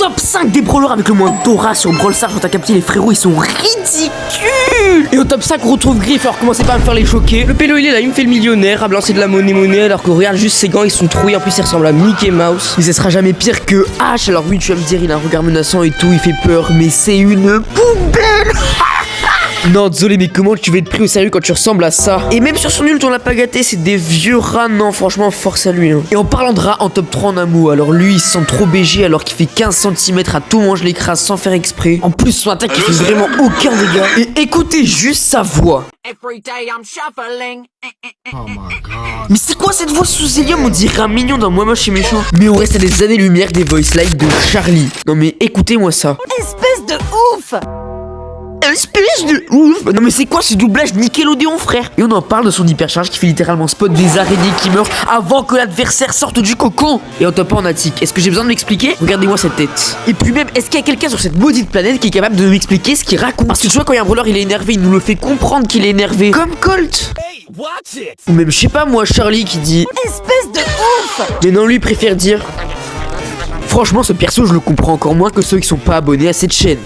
top 5 des brawlers avec le moins d'aura sur Brawl Stars. Quand t'as capté, les frérots, ils sont ridicules. Et au top 5, on retrouve Griff. Alors commencez pas à me faire les choquer. Le pélo, il est là, il me fait le millionnaire, à me lancer de la monnaie. Alors que regarde juste ses gants, ils sont troués. En plus, il ressemble à Mickey Mouse. Mais ce sera jamais pire que H. Alors oui, tu vas me dire, il a un regard menaçant et tout, il fait peur. Mais c'est une poubelle. Non, désolé, mais comment tu vas être pris au sérieux quand tu ressembles à ça? Et même sur son ult, on l'a pas gâté, c'est des vieux rats. Non, franchement, force à lui. Et en parlant de rats, en top 3 en amour, alors lui, il se sent trop BG alors qu'il fait 15 cm à tout moment, je l'écrase sans faire exprès. En plus, son attaque, il fait vraiment aucun dégât. Et écoutez juste sa voix. Mais c'est quoi cette voix sous hélium? On dirait un mignon dans Moi Moche et Méchant. Mais on reste à des années-lumière des voice lines de Charlie. Non mais écoutez-moi ça. Espèce de ouf! Espèce de ouf. Non mais c'est quoi ce doublage Nickelodeon, frère? Et on en parle de son hypercharge qui fait littéralement spot des araignées qui meurent avant que l'adversaire sorte du cocon. Et en top 1 on a Tic. Est-ce que j'ai besoin de m'expliquer? Regardez-moi cette tête. Et puis même, est-ce qu'il y a quelqu'un sur cette maudite planète qui est capable de m'expliquer ce qu'il raconte? Parce que tu vois, quand il y a un brawler, il est énervé, il nous le fait comprendre qu'il est énervé. Comme Colt. Ou même, je sais pas moi, Charlie qui dit Espèce de ouf! mais non, lui préfère dire franchement, ce perso, je le comprends encore moins que ceux qui sont pas abonnés à cette chaîne.